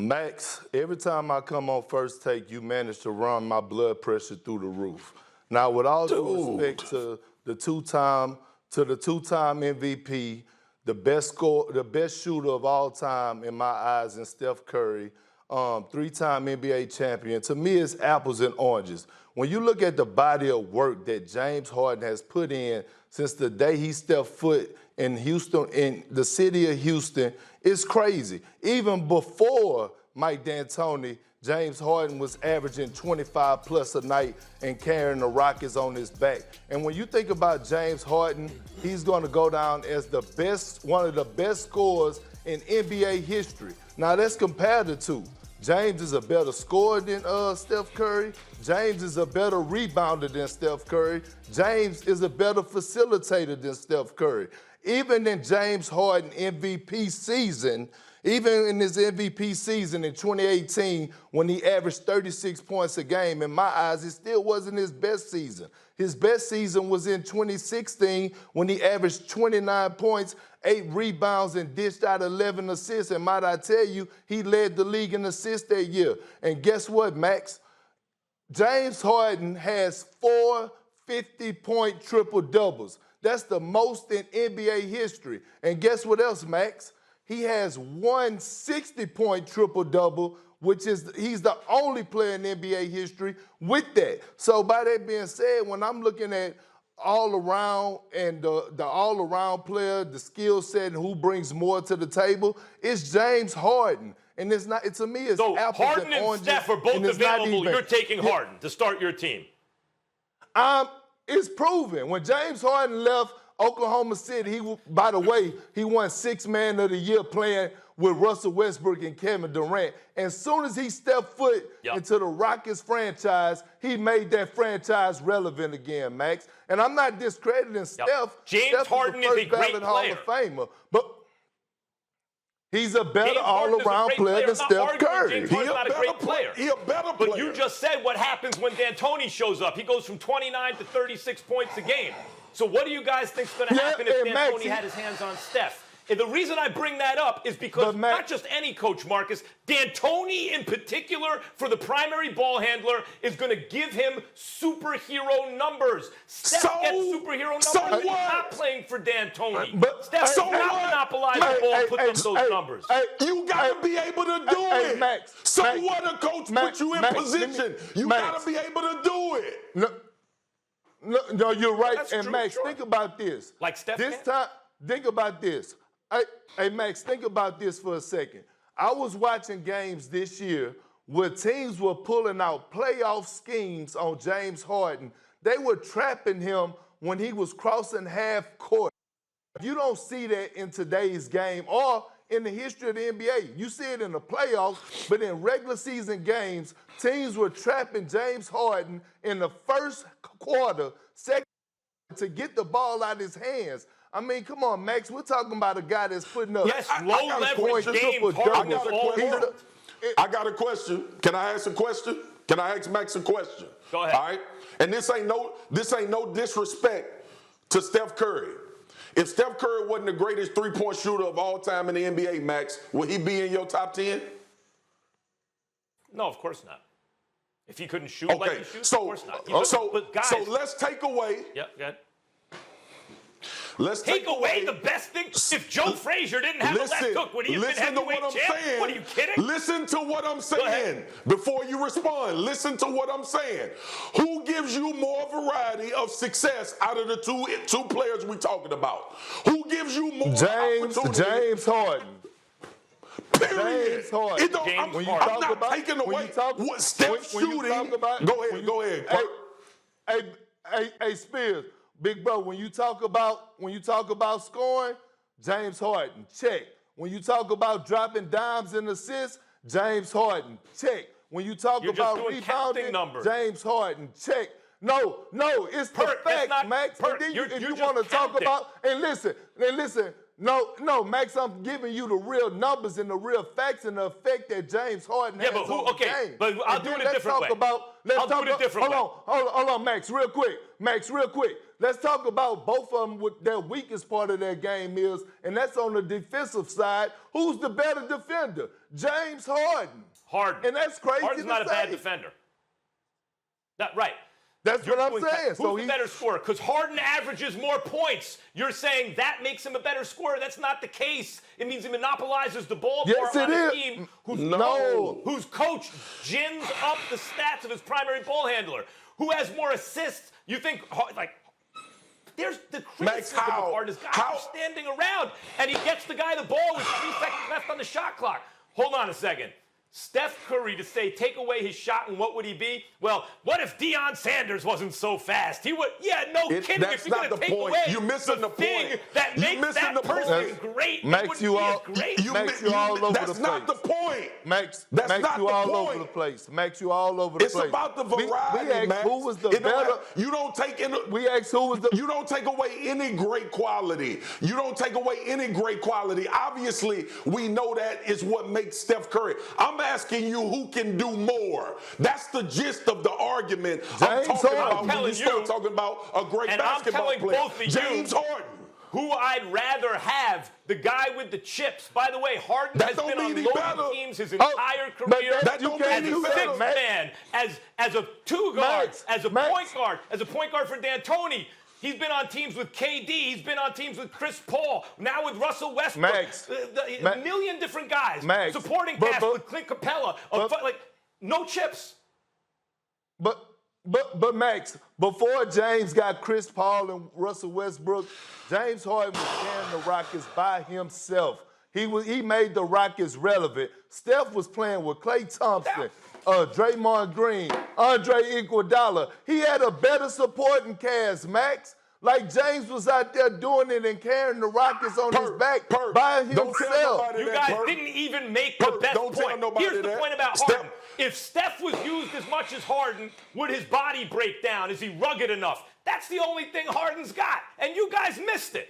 Max, every time I come on First Take, you manage to run my blood pressure through the roof. Now, with all due respect to the two-time MVP, the best shooter of all time in my eyes, in Steph Curry, three-time NBA champion. To me, it's apples and oranges. When you look at the body of work that James Harden has put in since the day he stepped foot in Houston, in the city of Houston, it's crazy. Even before Mike D'Antoni, James Harden was averaging 25 plus a night and carrying the Rockets on his back. And when you think about James Harden, he's going to go down as one of the best scorers in NBA history. Now that's compared to two. James is a better scorer than Steph Curry. James is a better rebounder than Steph Curry. James is a better facilitator than Steph Curry. Even in James Harden MVP season, even in his MVP season in 2018, when he averaged 36 points a game, in my eyes, it still wasn't his best season. His best season was in 2016 when he averaged 29 points, 8 rebounds, and dished out 11 assists. And might I tell you, he led the league in assists that year. And guess what, Max? James Harden has 4 50-point triple-doubles. That's the most in NBA history. And guess what else, Max? He has 1 60-point triple-double, which is he's the only player in NBA history with that. So by that being said, when I'm looking at all around and the all-around player, the skill set, and who brings more to the table, it's James Harden. And it's not, to me, it's so apples Harden and oranges. So Harden and Steph are both available. You're taking Harden to start your team. It's proven. When James Harden left Oklahoma City, by the way, he won 6th Man of the Year playing with Russell Westbrook and Kevin Durant. As soon as he stepped foot into the Rockets franchise, he made that franchise relevant again, Max. And I'm not discrediting Steph. James Harden is a great player. Hall of Famer, but he's a better all-around player than Steph Curry. He's not a great player. He's a better player. But you just said what happens when D'Antoni shows up. He goes from 29 to 36 points a game. So what do you guys think is going to happen if D'Antoni had his hands on Steph? And the reason I bring that up is because not just any coach, Marcus, D'Antoni in particular, for the primary ball handler, is going to give him superhero numbers. Steph gets superhero numbers. He's not playing for D'Antoni. Steph not monopolize the ball and put up those numbers. You got to be able to do it. Max, what a coach put you in position. You got to be able to do it. No, you're right. That's and true, Max, think about this. Like Steph think about this. Hey, Max, think about this for a second. I was watching games this year where teams were pulling out playoff schemes on James Harden. They were trapping him when he was crossing half court. You don't see that in today's game or in the history of the NBA. You see it in the playoffs, but in regular season games, teams were trapping James Harden in the first quarter, second, to get the ball out of his hands. I mean, come on, Max. We're talking about a guy that's putting up low-leverage games. I got a question. Can I ask a question? Can I ask Max a question? Go ahead. All right. And this ain't no disrespect to Steph Curry. If Steph Curry wasn't the greatest three-point shooter of all time in the NBA, Max, would he be in your top 10? No, of course not. If he couldn't shoot like he shoots, of course not. So let's take away. Good. Let's take away the best thing. If Joe Frazier didn't have a left hook, would he have been heavyweight champ? What are you kidding? Listen to what I'm saying before you respond. Listen to what I'm saying. Who gives you more variety of success out of the two players we're talking about? Who gives you more opportunity? James Harden. Period. James Harden. I'm not taking away what Steph's shooting. Go ahead. Hey, Spears. Big bro, when you talk about scoring, James Harden, check. When you talk about dropping dimes and assists, James Harden, check. When you talk about rebounding, James Harden, check. No, it's the fact, Max. And then you want to talk about, and listen. No, Max, I'm giving you the real numbers and the real facts and the effect that James Harden has on the game. But I'll do it a different way. Hold on, Max, real quick. Let's talk about both of them. What their weakest part of their game is, and that's on the defensive side. Who's the better defender? James Harden. Harden. And that's crazy. Harden's not a bad defender. Right. That's what I'm saying. Who's the better scorer? Because Harden averages more points. You're saying that makes him a better scorer. That's not the case. It means he monopolizes the ball more on a team whose coach gins up the stats of his primary ball handler, who has more assists. You think, like, there's the criticism of Harden. This guy's standing around, and he gets the guy the ball with 3 seconds left on the shot clock. Hold on a second. Steph Curry to say, take away his shot, and what would he be? Well, what if Deion Sanders wasn't so fast? He would, kidding. If you're going to take away you're missing the thing point. that makes that person great, Max, you all over the place. That's not the point. Max, you all over the place. Max, you all over the place. It's about the variety, we asked Max. who was the better. You don't take in. We asked who was the. You don't take away any great quality. You don't take away any great quality. Obviously, we know that is what makes Steph Curry. I'm asking you who can do more. That's the gist of the argument I'm talking about when you start talking about a great basketball player. Both of James Harden. Who I'd rather have, the guy with the chips. By the way, Harden has been on loaded teams his entire career that don't as mean a sixth man, as a two guard, as a point guard for D'Antoni. He's been on teams with KD. He's been on teams with Chris Paul. Now with Russell Westbrook. A million different guys. Supporting cast with Clint Capella. No chips. But Max, before James got Chris Paul and Russell Westbrook, James Harden was carrying the Rockets by himself. He made the Rockets relevant. Steph was playing with Klay Thompson, Draymond Green, Andre Iguodala. He had a better supporting cast, Max. Like James was out there doing it and carrying the Rockets on his back by himself. You guys didn't even make the best point. Here's the point about Harden. If Steph was used as much as Harden, would his body break down? Is he rugged enough? That's the only thing Harden's got, and you guys missed it.